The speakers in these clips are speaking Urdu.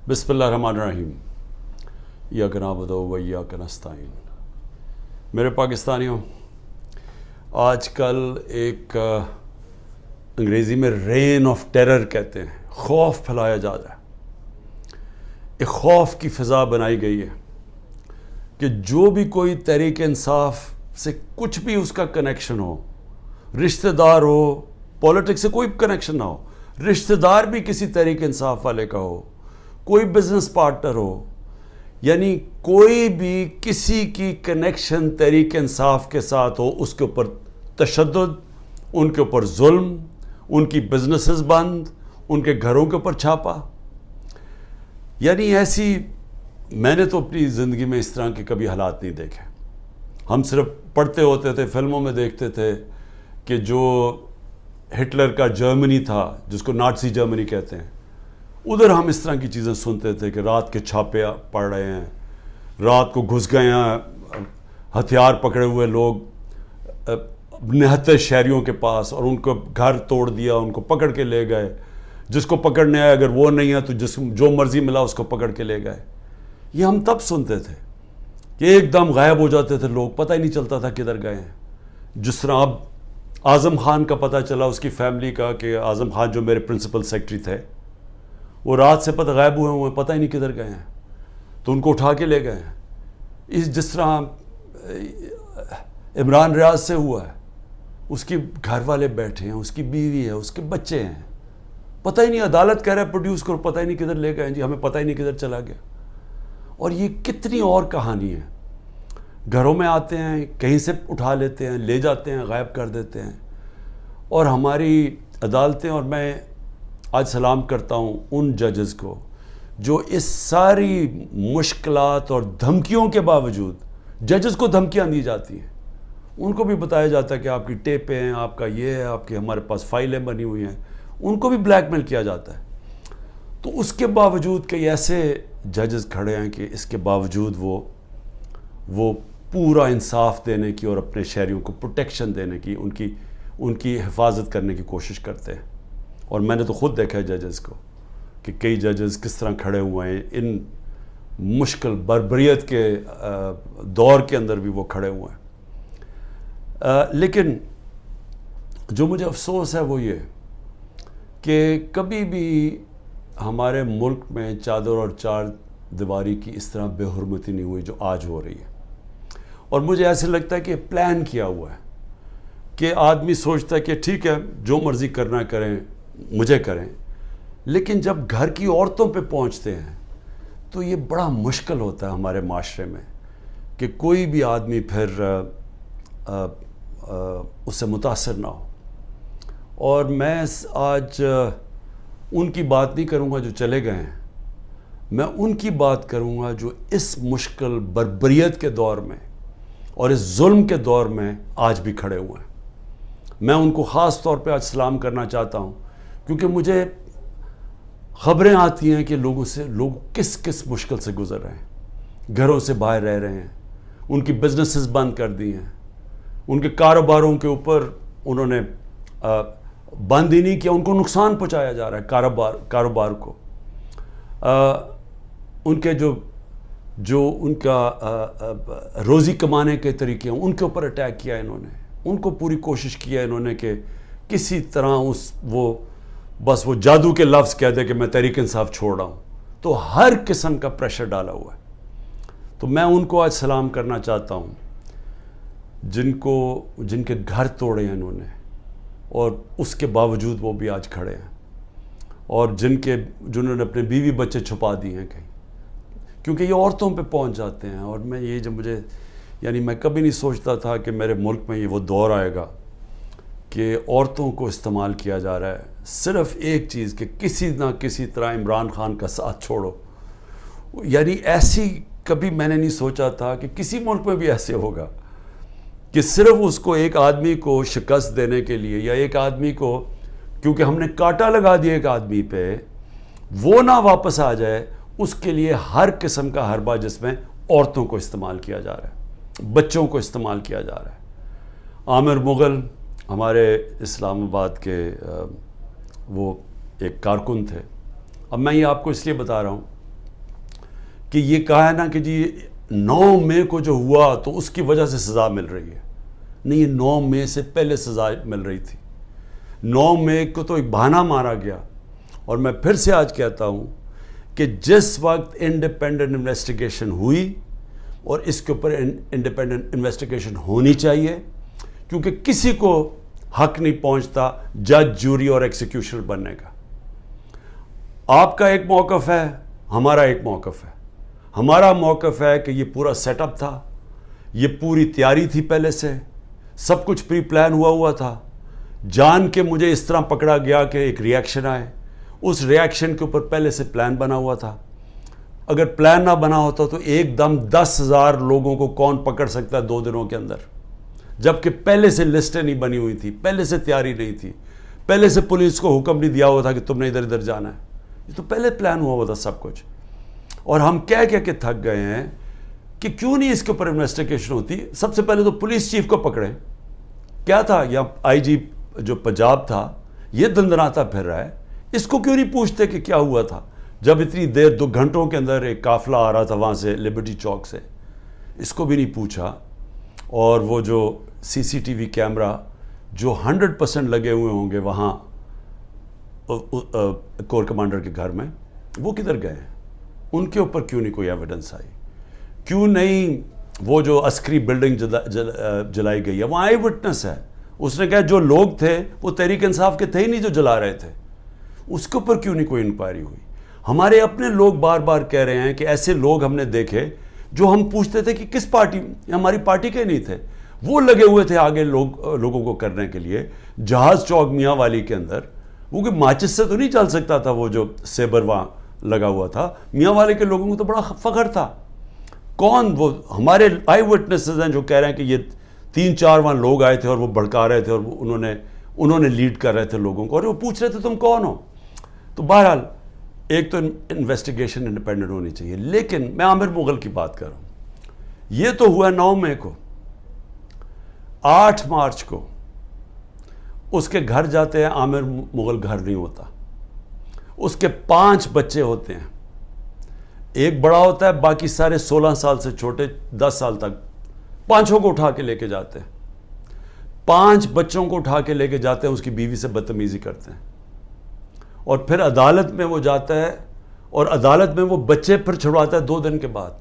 بسم اللہ الرحمن الرحیم ایاک نعبد و ایاک نستعین۔ میرے پاکستانیوں، آج کل ایک انگریزی میں رین آف ٹیرر کہتے ہیں، خوف پھیلایا جا رہا ہے۔ ایک خوف کی فضا بنائی گئی ہے کہ جو بھی کوئی تحریک انصاف سے کچھ بھی اس کا کنیکشن ہو، رشتہ دار ہو، پولیٹکس سے کوئی کنیکشن نہ ہو، رشتہ دار بھی کسی تحریک انصاف والے کا ہو، کوئی بزنس پارٹنر ہو، یعنی کوئی بھی کسی کی کنیکشن تحریک انصاف کے ساتھ ہو، اس کے اوپر تشدد، ان کے اوپر ظلم، ان کی بزنسز بند، ان کے گھروں کے اوپر چھاپا۔ یعنی ایسی میں نے تو اپنی زندگی میں اس طرح کے کبھی حالات نہیں دیکھے۔ ہم صرف پڑھتے ہوتے تھے، فلموں میں دیکھتے تھے کہ جو ہٹلر کا جرمنی تھا، جس کو نازی جرمنی کہتے ہیں، ادھر ہم اس طرح کی چیزیں سنتے تھے کہ رات کے چھاپے پڑ رہے ہیں، رات کو گھس گئے ہیں ہتھیار پکڑے ہوئے لوگ نہتے شہریوں کے پاس، اور ان کو گھر توڑ دیا، ان کو پکڑ کے لے گئے۔ جس کو پکڑنے آئے، اگر وہ نہیں ہے تو جو مرضی ملا اس کو پکڑ کے لے گئے۔ یہ ہم تب سنتے تھے کہ ایک دم غائب ہو جاتے تھے لوگ، پتہ ہی نہیں چلتا تھا کدھر گئے ہیں۔ جس طرح اب اعظم خان کا پتہ چلا، اس کی فیملی کا، کہ اعظم خان جو میرے پرنسپل سیکرٹری تھے، وہ رات سے غائب ہوئے پتہ ہی نہیں کدھر گئے ہیں، تو ان کو اٹھا کے لے گئے ہیں۔ جس طرح عمران ریاض سے ہوا ہے، اس کے گھر والے بیٹھے ہیں، اس کی بیوی ہے، اس کے بچے ہیں، پتہ ہی نہیں، عدالت کہہ رہا ہے پروڈیوس کرو، پتہ ہی نہیں کدھر لے گئے ہیں جی، ہمیں پتہ ہی نہیں کدھر چلا گیا۔ اور یہ کتنی اور کہانی ہے۔ گھروں میں آتے ہیں، کہیں سے اٹھا لیتے ہیں، لے جاتے ہیں، غائب کر دیتے ہیں۔ اور ہماری عدالتیں، اور میں آج سلام کرتا ہوں ان ججز کو جو اس ساری مشکلات اور دھمکیوں کے باوجود، ججز کو دھمکیاں دی جاتی ہیں، ان کو بھی بتایا جاتا ہے کہ آپ کی ٹیپیں ہیں، آپ کا یہ ہے، آپ کی ہمارے پاس فائلیں بنی ہوئی ہیں، ان کو بھی بلیک میل کیا جاتا ہے۔ تو اس کے باوجود کئی ایسے ججز کھڑے ہیں کہ اس کے باوجود وہ پورا انصاف دینے کی اور اپنے شہریوں کو پروٹیکشن دینے کی، ان کی حفاظت کرنے کی کوشش کرتے ہیں۔ اور میں نے تو خود دیکھا ہے ججز کو کہ کئی ججز کس طرح کھڑے ہوئے ہیں، ان مشکل بربریت کے دور کے اندر بھی وہ کھڑے ہوئے ہیں۔ لیکن جو مجھے افسوس ہے وہ یہ کہ کبھی بھی ہمارے ملک میں چادر اور چار دیواری کی اس طرح بے حرمتی نہیں ہوئی جو آج ہو رہی ہے۔ اور مجھے ایسے لگتا ہے کہ پلان کیا ہوا ہے، کہ آدمی سوچتا ہے کہ ٹھیک ہے جو مرضی کرنا کریں، مجھے کریں، لیکن جب گھر کی عورتوں پہ پہنچتے ہیں تو یہ بڑا مشکل ہوتا ہے ہمارے معاشرے میں کہ کوئی بھی آدمی پھر اس سے متاثر نہ ہو۔ اور میں آج ان کی بات نہیں کروں گا جو چلے گئے ہیں، میں ان کی بات کروں گا جو اس مشکل بربریت کے دور میں اور اس ظلم کے دور میں آج بھی کھڑے ہوئے ہیں۔ میں ان کو خاص طور پہ آج سلام کرنا چاہتا ہوں، کیونکہ مجھے خبریں آتی ہیں کہ لوگ کس مشکل سے گزر رہے ہیں، گھروں سے باہر رہ رہے ہیں، ان کی بزنسز بند کر دی ہیں، ان کے کاروباروں کے اوپر انہوں نے بند ہی نہیں کیا، ان کو نقصان پہنچایا جا رہا ہے کاروبار کو۔ ان کے جو ان کا روزی کمانے کے طریقے ہیں، ان کے اوپر اٹیک کیا انہوں نے، ان کو پوری کوشش کیا انہوں نے کہ کسی طرح بس وہ جادو کے لفظ کہہ دے کہ میں تحریک انصاف چھوڑ رہا ہوں۔ تو ہر قسم کا پریشر ڈالا ہوا ہے۔ تو میں ان کو آج سلام کرنا چاہتا ہوں جن کے گھر توڑے ہیں انہوں نے، اور اس کے باوجود وہ بھی آج کھڑے ہیں، اور جنہوں نے اپنے بیوی بچے چھپا دیے ہیں کہیں، کیونکہ یہ عورتوں پہ پہنچ جاتے ہیں۔ اور میں کبھی نہیں سوچتا تھا کہ میرے ملک میں یہ وہ دور آئے گا کہ عورتوں کو استعمال کیا جا رہا ہے، صرف ایک چیز کہ کسی نہ کسی طرح عمران خان کا ساتھ چھوڑو۔ یعنی ایسی کبھی میں نے نہیں سوچا تھا کہ کسی ملک میں بھی ایسے ہوگا کہ صرف اس کو ایک آدمی کو شکست دینے کے لیے، یا ایک آدمی کو کیونکہ ہم نے کانٹا لگا دیا ایک آدمی پہ، وہ نہ واپس آ جائے، اس کے لیے ہر قسم کا حربہ جس میں عورتوں کو استعمال کیا جا رہا ہے، بچوں کو استعمال کیا جا رہا ہے۔ عامر مغل ہمارے اسلام آباد کے وہ ایک کارکن تھے۔ اب میں یہ آپ کو اس لیے بتا رہا ہوں کہ یہ کہا ہے نا کہ جی 9 مئی کو جو ہوا تو اس کی وجہ سے سزا مل رہی ہے. نہیں, یہ 9 مئی سے پہلے سزا مل رہی تھی. 9 مئی کو تو ایک بہانہ مارا گیا. اور میں پھر سے آج کہتا ہوں کہ جس وقت انڈیپینڈنٹ انویسٹیگیشن ہوئی, اور اس کے اوپر انڈیپینڈنٹ انویسٹیگیشن ہونی چاہیے, کیونکہ کسی کو حق نہیں پہنچتا جج, جوری اور ایکسیکیوشنر بننے کا. آپ کا ایک موقف ہے, ہمارا ایک موقف ہے. ہمارا موقف ہے کہ یہ پورا سیٹ اپ تھا, یہ پوری تیاری تھی, پہلے سے سب کچھ پری پلان ہوا تھا. جان کے مجھے اس طرح پکڑا گیا کہ ایک ریاکشن آئے, اس ریاکشن کے اوپر پہلے سے پلان بنا ہوا تھا. اگر پلان نہ بنا ہوتا تو ایک دم 10,000 لوگوں کو کون پکڑ سکتا ہے 2 دنوں کے اندر, جبکہ پہلے سے لسٹیں نہیں بنی ہوئی تھی, پہلے سے تیاری نہیں تھی, پہلے سے پولیس کو حکم نہیں دیا ہوا تھا کہ تم نے ادھر ادھر جانا ہے. یہ تو پہلے پلان ہوا تھا سب کچھ. اور ہم کہہ کے تھک گئے ہیں کہ کیوں نہیں اس کے اوپر انویسٹیگیشن ہوتی. سب سے پہلے تو پولیس چیف کو پکڑیں. کیا تھا, یا آئی جی جو پنجاب تھا یہ دندناتا پھر رہا ہے, اس کو کیوں نہیں پوچھتے کہ کیا ہوا تھا, جب اتنی دیر 2 گھنٹوں کے اندر ایک قافلہ آ رہا تھا وہاں سے لبرٹی چوک سے, اس کو بھی نہیں پوچھا. اور وہ جو سی سی ٹی وی کیمرہ جو 100% لگے ہوئے ہوں گے وہاں کور کمانڈر کے گھر میں, وہ کدھر گئے ہیں؟ ان کے اوپر کیوں نہیں کوئی ایویڈنس آئی؟ کیوں نہیں وہ جو عسکری بلڈنگ جلائی گئی ہے, وہاں آئی وٹنس ہے, اس نے کہا جو لوگ تھے وہ تحریک انصاف کے تھے ہی نہیں جو جلا رہے تھے, اس کے اوپر کیوں نہیں کوئی انکوائری ہوئی؟ ہمارے اپنے لوگ بار بار کہہ رہے ہیں کہ ایسے لوگ ہم نے دیکھے جو ہم پوچھتے تھے کہ کس پارٹی, ہماری پارٹی کے نہیں تھے, وہ لگے ہوئے تھے آگے لوگوں کو کرنے کے لیے. جہاز چوک میاں والی کے اندر وہ کہ ماچس سے تو نہیں چل سکتا تھا, وہ جو سیبر وہاں لگا ہوا تھا, میاں والے کے لوگوں کو تو بڑا فخر تھا. کون وہ ہمارے آئی وٹنسز ہیں جو کہہ رہے ہیں کہ یہ 3-4 وہاں لوگ آئے تھے اور وہ بھڑکا رہے تھے اور انہوں نے لیڈ کر رہے تھے لوگوں کو, اور وہ پوچھ رہے تھے تم کون ہو. تو بہرحال ایک تو انویسٹیگیشن انڈیپینڈنٹ ہونی چاہیے. لیکن میں عامر مغل کی بات کر رہا ہوں. یہ تو ہوا 9 مئی کو. 8 مارچ کو اس کے گھر جاتے ہیں, عامر مغل گھر نہیں ہوتا. اس کے 5 بچے ہوتے ہیں, ایک بڑا ہوتا ہے, باقی سارے 16 سال سے چھوٹے 10 سال تک. 5 کو اٹھا کے لے کے جاتے ہیں, 5 بچوں کو اٹھا کے لے کے جاتے ہیں, اس کی بیوی سے بدتمیزی کرتے ہیں, اور پھر عدالت میں وہ جاتا ہے, اور عدالت میں وہ بچے پھر چھڑواتا ہے 2 دن کے بعد.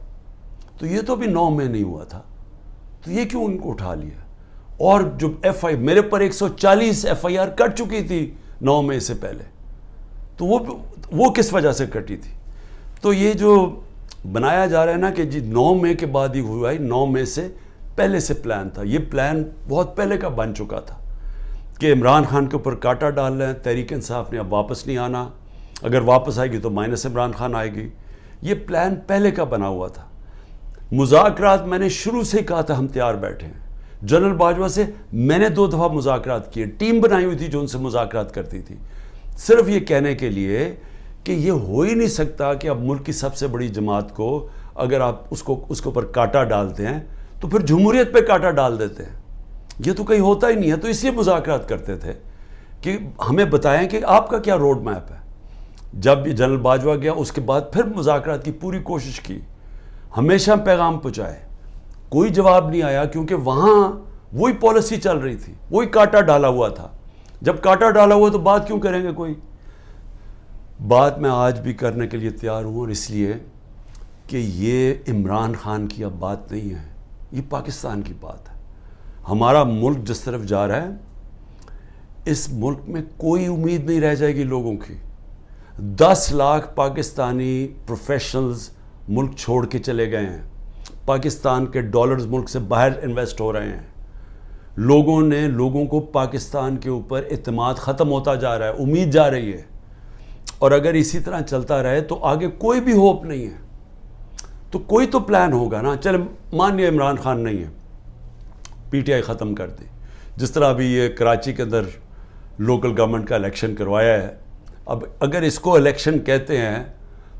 تو یہ تو ابھی 9 مئی نہیں ہوا تھا, تو یہ کیوں ان کو اٹھا لیا؟ اور جو میرے پر 140 FIR کٹ چکی تھی 9 مئی سے پہلے, تو وہ کس وجہ سے کٹی تھی؟ تو یہ جو بنایا جا رہا ہے نا کہ جی 9 مئی کے بعد ہی ہوا ہے, 9 مئی سے پہلے سے پلان تھا. یہ پلان بہت پہلے کا بن چکا تھا کہ عمران خان کے اوپر کاٹا ڈال رہے ہیں. تحریک انصاف نے اب واپس نہیں آنا, اگر واپس آئے گی تو مائنس عمران خان آئے گی. یہ پلان پہلے کا بنا ہوا تھا. مذاکرات میں نے شروع سے کہا تھا ہم تیار بیٹھے ہیں. جنرل باجوہ سے میں نے 2 دفعہ مذاکرات کیے, ٹیم بنائی ہوئی تھی جو ان سے مذاکرات کرتی تھی, صرف یہ کہنے کے لیے کہ یہ ہو ہی نہیں سکتا کہ اب ملک کی سب سے بڑی جماعت کو اگر آپ اس کے اوپر کاٹا ڈالتے ہیں تو پھر جمہوریت پہ کاٹا ڈال دیتے ہیں. یہ تو کہیں ہوتا ہی نہیں ہے. تو اس لیے مذاکرات کرتے تھے کہ ہمیں بتائیں کہ آپ کا کیا روڈ میپ ہے. جب یہ جنرل باجوہ گیا اس کے بعد پھر مذاکرات کی پوری کوشش کی, ہمیشہ پیغام پہنچائے, کوئی جواب نہیں آیا, کیونکہ وہاں وہی پالیسی چل رہی تھی, وہی کاٹا ڈالا ہوا تھا. جب کاٹا ڈالا ہوا تو بات کیوں کریں گے کوئی؟ بات میں آج بھی کرنے کے لیے تیار ہوں, اور اس لیے کہ یہ عمران خان کی اب بات نہیں ہے, یہ پاکستان کی بات ہے. ہمارا ملک جس طرف جا رہا ہے, اس ملک میں کوئی امید نہیں رہ جائے گی لوگوں کی. 10 لاکھ پاکستانی پروفیشنلز ملک چھوڑ کے چلے گئے ہیں. پاکستان کے ڈالرز ملک سے باہر انویسٹ ہو رہے ہیں. لوگوں کو پاکستان کے اوپر اعتماد ختم ہوتا جا رہا ہے, امید جا رہی ہے. اور اگر اسی طرح چلتا رہے تو آگے کوئی بھی ہوپ نہیں ہے. تو کوئی تو پلان ہوگا نا. چلے مان لیا عمران خان نہیں ہے, پی ٹی آئی ختم کر دی. جس طرح ابھی یہ کراچی کے اندر لوکل گورنمنٹ کا الیکشن کروایا ہے, اب اگر اس کو الیکشن کہتے ہیں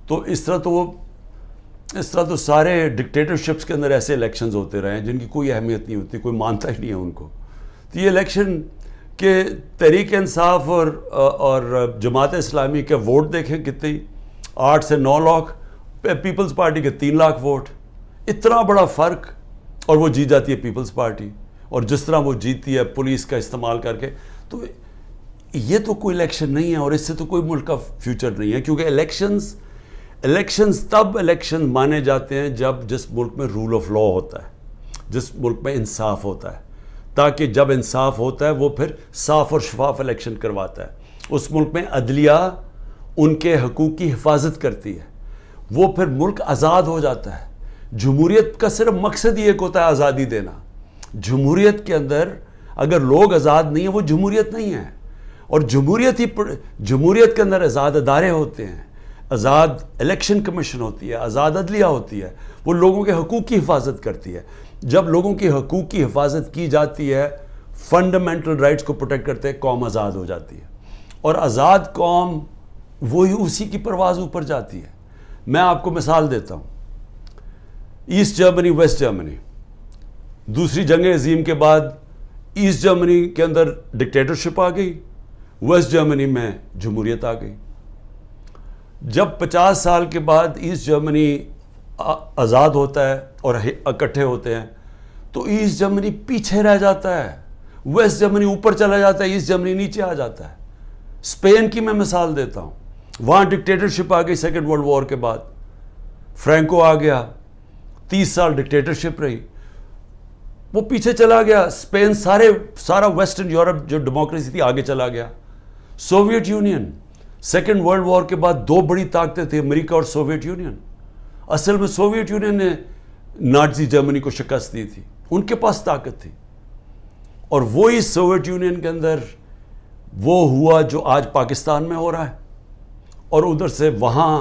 تو اس طرح تو سارے ڈکٹیٹرشپس کے اندر ایسے الیکشنز ہوتے رہے ہیں جن کی کوئی اہمیت نہیں ہوتی, کوئی مانتا ہی نہیں ہے ان کو. تو یہ الیکشن کہ تحریک انصاف اور جماعت اسلامی کے ووٹ دیکھیں کتنی, 8 سے 9 لاکھ, پیپلز پارٹی کے 3 لاکھ ووٹ، اتنا بڑا فرق، اور وہ جیت جاتی ہے پیپلز پارٹی. اور جس طرح وہ جیتی ہے پولیس کا استعمال کر کے، تو یہ تو کوئی الیکشن نہیں ہے، اور اس سے تو کوئی ملک کا فیوچر نہیں ہے. کیونکہ الیکشنز تب الیکشن مانے جاتے ہیں جب جس ملک میں رول آف لا ہوتا ہے، جس ملک میں انصاف ہوتا ہے. تاکہ جب انصاف ہوتا ہے وہ پھر صاف اور شفاف الیکشن کرواتا ہے. اس ملک میں عدلیہ ان کے حقوق کی حفاظت کرتی ہے، وہ پھر ملک آزاد ہو جاتا ہے. جمہوریت کا صرف مقصد یہ ایک ہوتا ہے آزادی دینا. جمہوریت کے اندر اگر لوگ آزاد نہیں ہیں وہ جمہوریت نہیں ہے. اور جمہوریت کے اندر آزاد ادارے ہوتے ہیں، آزاد الیکشن کمیشن ہوتی ہے، آزاد عدلیہ ہوتی ہے، وہ لوگوں کے حقوق کی حفاظت کرتی ہے. جب لوگوں کی حقوق کی حفاظت کی جاتی ہے، فنڈامنٹل رائٹس کو پروٹیکٹ کرتے ہیں، قوم آزاد ہو جاتی ہے. اور آزاد قوم وہی اسی کی پرواز اوپر جاتی ہے. میں آپ کو مثال دیتا ہوں. ایسٹ جرمنی، ویسٹ جرمنی، دوسری جنگ عظیم کے بعد ایسٹ جرمنی کے اندر ڈکٹیٹرشپ آ گئی، ویسٹ جرمنی میں جمہوریت آ گئی. جب 50 سال کے بعد ایسٹ جرمنی آزاد ہوتا ہے اور اکٹھے ہوتے ہیں تو ایسٹ جرمنی پیچھے رہ جاتا ہے، ویسٹ جرمنی اوپر چلا جاتا ہے، ایسٹ جرمنی نیچے آ جاتا ہے. اسپین کی میں مثال دیتا ہوں، وہاں ڈکٹیٹرشپ آ گئی سیکنڈ ورلڈ وار کے بعد، فرینکو آ گیا، 30 سال ڈکٹیٹرشپ رہی، وہ پیچھے چلا گیا. اسپین سارا ویسٹرن یورپ جو ڈیموکریسی تھی آگے چلا گیا. Soviet Union, Second World War کے بعد 2 بڑی طاقتیں تھیں، امریکہ اور سوویت یونین. اصل میں سوویت یونین نے نازی جرمنی کو شکست دی تھی، ان کے پاس طاقت تھی. اور وہی سوویت یونین کے اندر وہ ہوا جو آج پاکستان میں ہو رہا ہے. اور ادھر سے وہاں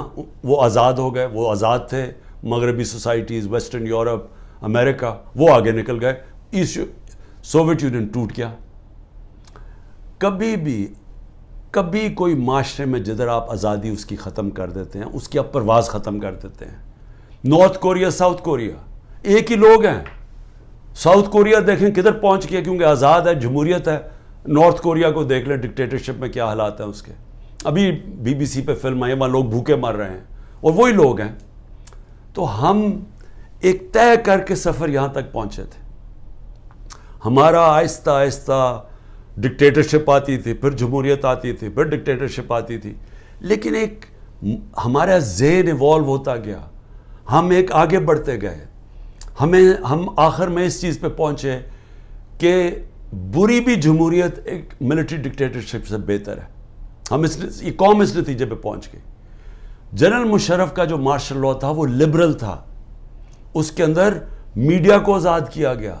وہ آزاد ہو گئے، وہ آزاد تھے. مغربی سوسائٹیز، ویسٹرن یورپ، امریکہ، وہ آگے نکل گئے. سوویت یونین ٹوٹ گیا. کبھی کوئی معاشرے میں جدھر آپ آزادی اس کی ختم کر دیتے ہیں، اس کی آپ پرواز ختم کر دیتے ہیں. نارتھ کوریا، ساؤتھ کوریا ایک ہی لوگ ہیں. ساؤتھ کوریا دیکھیں کدھر پہنچ گیا، کیونکہ آزاد ہے، جمہوریت ہے. نارتھ کوریا کو دیکھ لیں ڈکٹیٹرشپ میں کیا حالات ہیں اس کے. ابھی BBC پہ فلم آئی، وہاں لوگ بھوکے مر رہے ہیں، اور وہی لوگ ہیں. تو ہم ایک طے کر کے سفر یہاں تک پہنچے تھے. ہمارا آہستہ آہستہ ڈکٹیٹرشپ آتی تھی، پھر جمہوریت آتی تھی، پھر ڈکٹیٹرشپ آتی تھی. لیکن ایک ہمارا ذہن ایوالو ہوتا گیا، ہم ایک آگے بڑھتے گئے. ہم آخر میں اس چیز پہ پہنچے کہ بری بھی جمہوریت ایک ملٹری ڈکٹیٹرشپ سے بہتر ہے. یہ قوم اس نتیجے پہ پہنچ گئی. جنرل مشرف کا جو مارشل لا تھا وہ لبرل تھا. اس کے اندر میڈیا کو آزاد کیا گیا.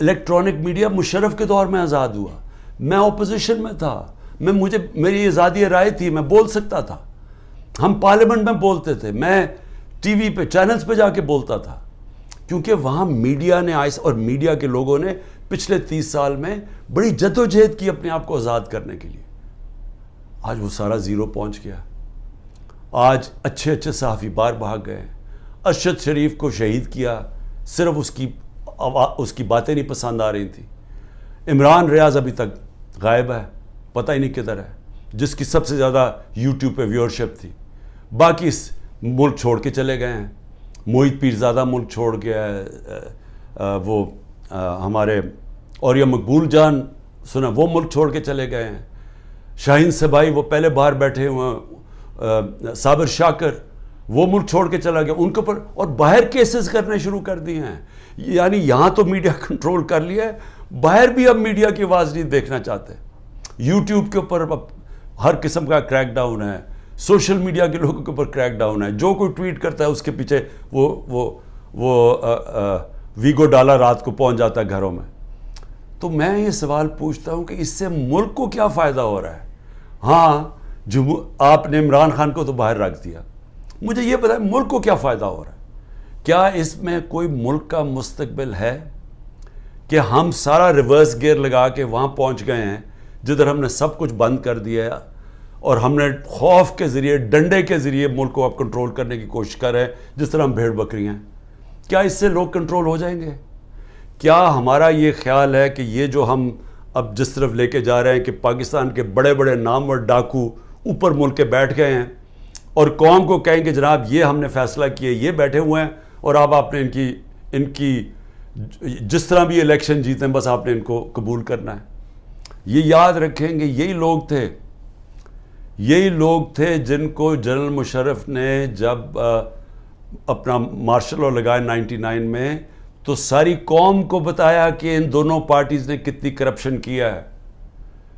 الیکٹرانک میڈیا مشرف کے دور میں آزاد ہوا. میں اپوزیشن میں تھا، میری آزادی رائے تھی، میں بول سکتا تھا. ہم پارلیمنٹ میں بولتے تھے، میں ٹی وی پہ چینلز پہ جا کے بولتا تھا. کیونکہ وہاں میڈیا نے اور میڈیا کے لوگوں نے پچھلے 30 سال میں بڑی جدوجہد کی اپنے آپ کو آزاد کرنے کے لیے. آج وہ سارا زیرو پہنچ گیا. آج اچھے صحافی باہر بھاگ گئے. ارشد شریف کو شہید کیا، صرف اس کی باتیں نہیں پسند آ رہی تھیں. عمران ریاض ابھی تک غائب ہے، پتہ ہی نہیں کدھر ہے، جس کی سب سے زیادہ یوٹیوب پہ ویورشپ تھی. باقی ملک چھوڑ کے چلے گئے ہیں. موہت پیرزادہ ملک چھوڑ گیا ہے، وہ ہمارے اور یہ مقبول جان سنا وہ ملک چھوڑ کے چلے گئے ہیں. شاہین سبائی وہ پہلے باہر بیٹھے ہوئے، صابر شاکر وہ ملک چھوڑ کے چلا گیا. ان کے اوپر اور باہر کیسز کرنے شروع کر دیے ہیں. یعنی یہاں تو میڈیا کنٹرول کر لیا ہے، باہر بھی اب میڈیا کی آواز نہیں دیکھنا چاہتے. یوٹیوب کے اوپر اب ہر قسم کا کریک ڈاؤن ہے، سوشل میڈیا کے لوگوں کے اوپر کریک ڈاؤن ہے. جو کوئی ٹویٹ کرتا ہے اس کے پیچھے وہ ویگو ڈالا رات کو پہنچ جاتا ہے گھروں میں. تو میں یہ سوال پوچھتا ہوں کہ اس سے ملک کو کیا فائدہ ہو رہا ہے؟ ہاں آپ نے عمران خان کو تو باہر رکھ دیا. مجھے یہ بتائیں ملک کو کیا فائدہ ہو رہا ہے؟ کیا اس میں کوئی ملک کا مستقبل ہے کہ ہم سارا ریورس گیئر لگا کے وہاں پہنچ گئے ہیں جدھر ہم نے سب کچھ بند کر دیا ہے اور ہم نے خوف کے ذریعے، ڈنڈے کے ذریعے ملک کو اب کنٹرول کرنے کی کوشش کر رہے ہیں جس طرح ہم بھیڑ بکری ہیں؟ کیا اس سے لوگ کنٹرول ہو جائیں گے؟ کیا ہمارا یہ خیال ہے کہ یہ جو ہم اب جس طرف لے کے جا رہے ہیں کہ پاکستان کے بڑے بڑے نامور ڈاکو اوپر ملک کے بیٹھ گئے ہیں اور قوم کو کہیں کہ جناب یہ ہم نے فیصلہ کیا، یہ بیٹھے ہوئے ہیں اور اب آپ نے ان کی جس طرح بھی الیکشن جیتے ہیں بس آپ نے ان کو قبول کرنا ہے. یہ یاد رکھیں گے یہی لوگ تھے جن کو جنرل مشرف نے جب اپنا مارشل لا لگایا 99 میں تو ساری قوم کو بتایا کہ ان دونوں پارٹیز نے کتنی کرپشن کیا ہے.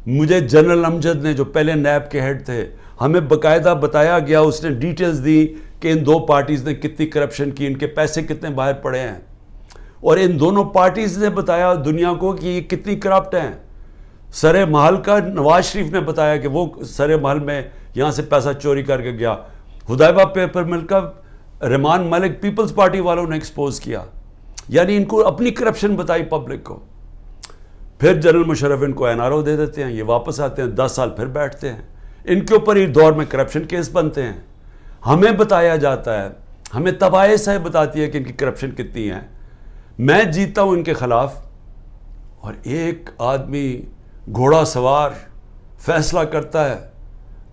مجھے جنرل امجد نے جو پہلے نیب کے ہیڈ تھے ہمیں باقاعدہ بتایا گیا، اس نے ڈیٹیلز دی کہ ان دو پارٹیز نے کتنی کرپشن کی، ان کے پیسے کتنے باہر پڑے ہیں، اور ان دونوں پارٹیز نے بتایا دنیا کو کہ یہ کتنی کرپٹ ہیں. سر محل کا نواز شریف نے بتایا کہ وہ سر محل میں یہاں سے پیسہ چوری کر کے گیا. حدیبہ پیپر مل کا رحمان ملک پیپلز پارٹی والوں نے ایکسپوز کیا، یعنی ان کو اپنی کرپشن بتائی پبلک کو. پھر جنرل مشرف ان کو این آر او دے دیتے ہیں، یہ واپس آتے ہیں، 10 سال پھر بیٹھتے ہیں، ان کے اوپر ہی دور میں کرپشن کیس بنتے ہیں. ہمیں بتایا جاتا ہے، ہمیں تباہی صاحب بتاتی ہے کہ ان کی کرپشن کتنی ہے. میں جیتا ہوں ان کے خلاف، اور ایک آدمی گھوڑا سوار فیصلہ کرتا ہے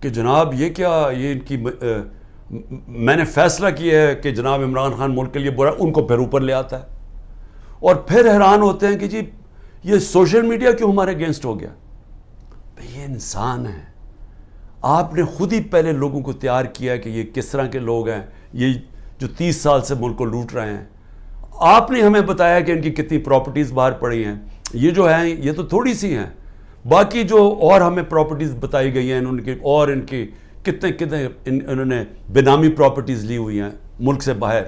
کہ جناب یہ کیا، یہ ان کی میں نے فیصلہ کیا ہے کہ جناب عمران خان ملک کے لیے برا، ان کو پھر اوپر لے آتا ہے. اور پھر حیران ہوتے ہیں کہ جی یہ سوشل میڈیا کیوں ہمارے اگینسٹ ہو گیا. یہ انسان ہے، آپ نے خود ہی پہلے لوگوں کو تیار کیا کہ یہ کس طرح کے لوگ ہیں، یہ جو 30 سال سے ملک کو لوٹ رہے ہیں. آپ نے ہمیں بتایا کہ ان کی کتنی پراپرٹیز باہر پڑی ہیں. یہ جو ہیں یہ تو تھوڑی سی ہیں، باقی جو اور ہمیں پراپرٹیز بتائی گئی ہیں ان کی، اور ان کی کتنے انہوں نے بینامی پراپرٹیز لی ہوئی ہیں ملک سے باہر،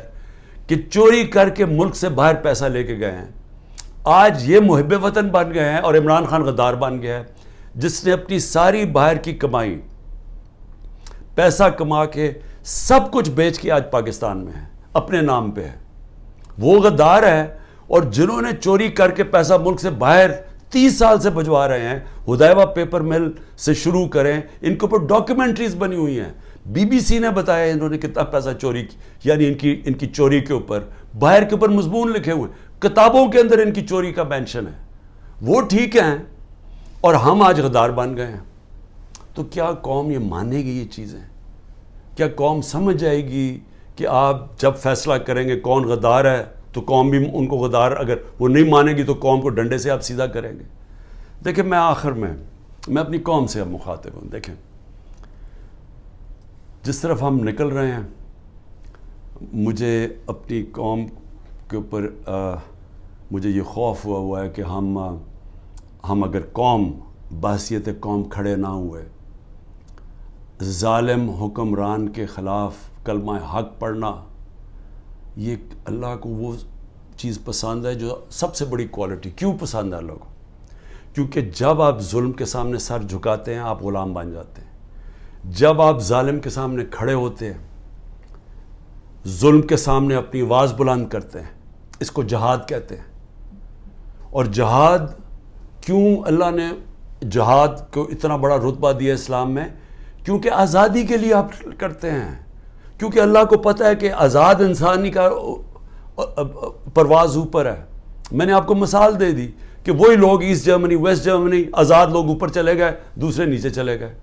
کہ چوری کر کے ملک سے باہر پیسہ لے کے گئے ہیں. آج یہ محب وطن بن گئے ہیں اور عمران خان غدار بن گیا ہے، جس نے اپنی ساری باہر کی کمائی پیسہ کما کے سب کچھ بیچ کے آج پاکستان میں ہے، اپنے نام پہ ہے. وہ غدار ہے. اور جنہوں نے چوری کر کے پیسہ ملک سے باہر 30 سال سے بھجوا رہے ہیں، حدیبہ پیپر مل سے شروع کریں، ان کے اوپر ڈاکیومنٹریز بنی ہوئی ہیں. بی بی سی نے بتایا انہوں نے کتنا پیسہ چوری کی، یعنی ان کی چوری کے اوپر باہر کے اوپر مضمون لکھے ہوئے، کتابوں کے اندر ان کی چوری کا مینشن ہے. وہ ٹھیک ہیں اور ہم آج غدار بن گئے ہیں. تو کیا قوم یہ مانے گی یہ چیزیں؟ کیا قوم سمجھ جائے گی کہ آپ جب فیصلہ کریں گے کون غدار ہے تو قوم بھی ان کو غدار، اگر وہ نہیں مانے گی تو قوم کو ڈنڈے سے آپ سیدھا کریں گے؟ دیکھیں میں آخر میں اپنی قوم سے اب مخاطب ہوں. دیکھیں جس طرف ہم نکل رہے ہیں، مجھے اپنی قوم کے اوپر مجھے یہ خوف ہوا ہے کہ ہم اگر قوم بحیثیت قوم کھڑے نہ ہوئے، ظالم حکمران کے خلاف کلمہ حق پڑھنا، یہ اللہ کو وہ چیز پسند ہے جو سب سے بڑی کوالٹی. کیوں پسند ہے اللہ کو؟ کیونکہ جب آپ ظلم کے سامنے سر جھکاتے ہیں آپ غلام بن جاتے ہیں. جب آپ ظالم کے سامنے کھڑے ہوتے ہیں، ظلم کے سامنے اپنی آواز بلند کرتے ہیں، اس کو جہاد کہتے ہیں. اور جہاد کیوں اللہ نے جہاد کو اتنا بڑا رتبہ دیا اسلام میں؟ کیونکہ آزادی کے لیے آپ کرتے ہیں. کیونکہ اللہ کو پتہ ہے کہ آزاد انسانی کا پرواز اوپر ہے. میں نے آپ کو مثال دے دی کہ وہی لوگ ایسٹ جرمنی ویسٹ جرمنی آزاد لوگ اوپر چلے گئے، دوسرے نیچے چلے گئے.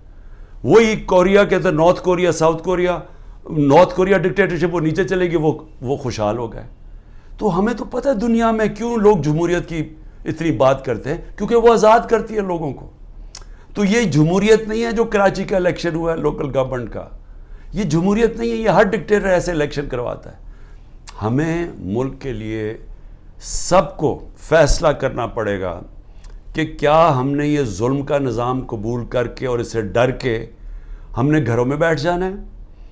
وہی کوریا کے اندر north Korea south Korea, north Korea dictatorship وہ نیچے چلے گی، وہ خوشحال ہو گئے. تو ہمیں تو پتہ ہے دنیا میں کیوں لوگ جمہوریت کی اتنی بات کرتے ہیں، کیونکہ وہ آزاد کرتی ہے لوگوں کو. تو یہ جمہوریت نہیں ہے جو کراچی کا الیکشن ہوا ہے لوکل گورنمنٹ کا، یہ جمہوریت نہیں ہے. یہ ہر ڈکٹیٹر ایسے الیکشن کرواتا ہے. ہمیں ملک کے لیے سب کو فیصلہ کرنا پڑے گا کہ کیا ہم نے یہ ظلم کا نظام قبول کر کے اور اسے ڈر کے ہم نے گھروں میں بیٹھ جانا ہے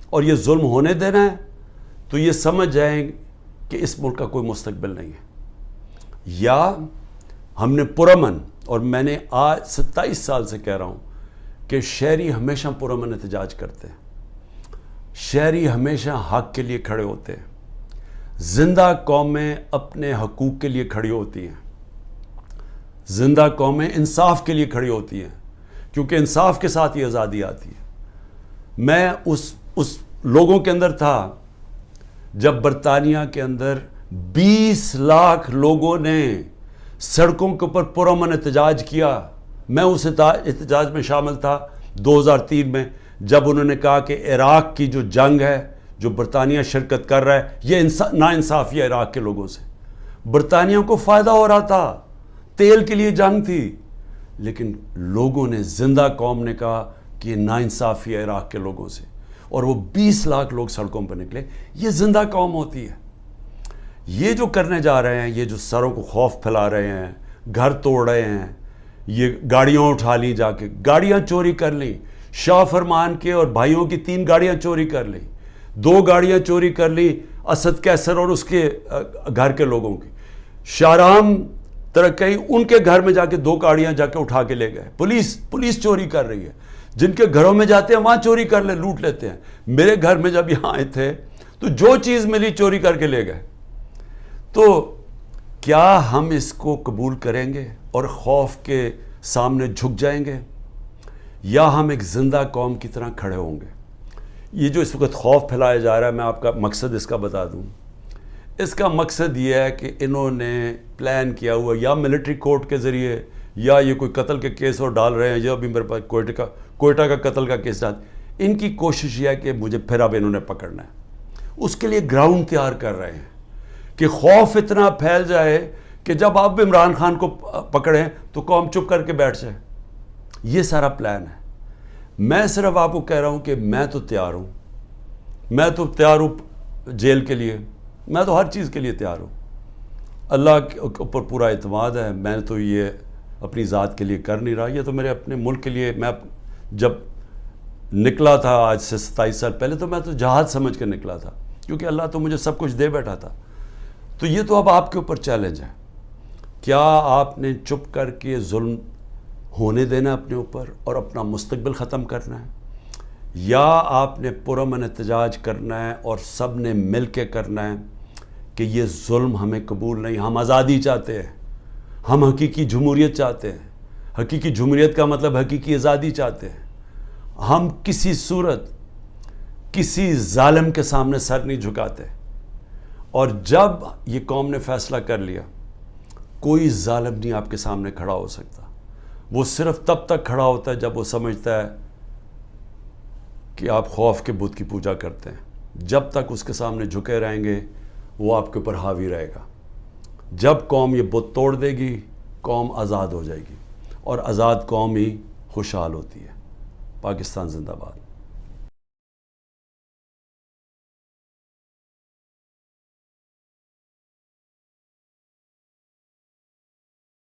اور یہ ظلم ہونے دینا ہے. تو یہ سمجھ جائیں کہ اس ملک کا کوئی مستقبل نہیں ہے، یا ہم نے پرامن، اور میں نے آج 27 سال سے کہہ رہا ہوں کہ شہری ہمیشہ پرامن احتجاج کرتے ہیں، شہری ہمیشہ حق کے لیے کھڑے ہوتے ہیں. زندہ قومیں اپنے حقوق کے لیے کھڑی ہوتی ہیں، زندہ قومیں انصاف کے لیے کھڑی ہوتی ہیں، کیونکہ انصاف کے ساتھ ہی آزادی آتی ہے. میں اس لوگوں کے اندر تھا جب برطانیہ کے اندر 20 لاکھ لوگوں نے سڑکوں کے اوپر پرامن احتجاج کیا. میں اس احتجاج میں شامل تھا 2003 میں، جب انہوں نے کہا کہ عراق کی جو جنگ ہے جو برطانیہ شرکت کر رہا ہے یہ ناانصافی ہے عراق کے لوگوں سے. برطانیہ کو فائدہ ہو رہا تھا, تیل کے لیے جنگ تھی, لیکن لوگوں نے, زندہ قوم نے کہا کہ یہ ناانصافی ہے عراق کے لوگوں سے, اور وہ 20 لاکھ لوگ سڑکوں پر نکلے. یہ زندہ قوم ہوتی ہے. یہ جو کرنے جا رہے ہیں, یہ جو سروں کو خوف پھیلا رہے ہیں, گھر توڑ رہے ہیں, یہ گاڑیاں اٹھا لی, جا کے گاڑیاں چوری کر لیں, شاہ فرمان کے اور بھائیوں کی 3 گاڑیاں چوری کر لیں, 2 گاڑیاں چوری کر لی اسد کیسر اور اس کے گھر کے لوگوں کی. شاہرام ترکئی ان کے گھر میں جا کے 2 گاڑیاں جا کے اٹھا کے لے گئے. پولیس چوری کر رہی ہے. جن کے گھروں میں جاتے ہیں وہاں چوری کر لے, لوٹ لیتے ہیں. میرے گھر میں جب یہاں آئے تھے تو جو چیز ملی چوری کر کے لے گئے. تو کیا ہم اس کو قبول کریں گے اور خوف کے سامنے جھک جائیں گے, یا ہم ایک زندہ قوم کی طرح کھڑے ہوں گے؟ یہ جو اس وقت خوف پھیلایا جا رہا ہے, میں آپ کا مقصد اس کا بتا دوں. اس کا مقصد یہ ہے کہ انہوں نے پلان کیا ہوا, یا ملٹری کورٹ کے ذریعے, یا یہ کوئی قتل کے کیس اور ڈال رہے ہیں, یا ابھی میرے پاس کوئٹہ کا قتل کا کیس ڈال. ان کی کوشش یہ ہے کہ مجھے پھر اب انہوں نے پکڑنا ہے. اس کے لیے گراؤنڈ تیار کر رہے ہیں کہ خوف اتنا پھیل جائے کہ جب آپ عمران خان کو پکڑیں تو قوم چپ کر کے بیٹھ جائے. یہ سارا پلان ہے. میں صرف آپ کو کہہ رہا ہوں کہ میں تو تیار ہوں, میں تو تیار ہوں جیل کے لیے, میں تو ہر چیز کے لیے تیار ہوں. اللہ کے اوپر پورا اعتماد ہے. میں تو یہ اپنی ذات کے لیے کر نہیں رہا, یہ تو میرے اپنے ملک کے لیے. میں جب نکلا تھا آج سے 27 سال پہلے تو میں تو جہاد سمجھ کے نکلا تھا, کیونکہ اللہ تو مجھے سب کچھ دے بیٹھا تھا. تو یہ تو اب آپ کے اوپر چیلنج ہے. کیا آپ نے چپ کر کے ظلم ہونے دینا اپنے اوپر اور اپنا مستقبل ختم کرنا ہے, یا آپ نے پرامن احتجاج کرنا ہے اور سب نے مل کے کرنا ہے کہ یہ ظلم ہمیں قبول نہیں, ہم آزادی چاہتے ہیں, ہم حقیقی جمہوریت چاہتے ہیں. حقیقی جمہوریت کا مطلب حقیقی آزادی چاہتے ہیں. ہم کسی صورت کسی ظالم کے سامنے سر نہیں جھکاتے. اور جب یہ قوم نے فیصلہ کر لیا, کوئی ظالم نہیں آپ کے سامنے کھڑا ہو سکتا. وہ صرف تب تک کھڑا ہوتا ہے جب وہ سمجھتا ہے کہ آپ خوف کے بت کی پوجا کرتے ہیں. جب تک اس کے سامنے جھکے رہیں گے وہ آپ کے اوپر حاوی رہے گا. جب قوم یہ بت توڑ دے گی, قوم آزاد ہو جائے گی, اور آزاد قوم ہی خوشحال ہوتی ہے. پاکستان زندہ باد.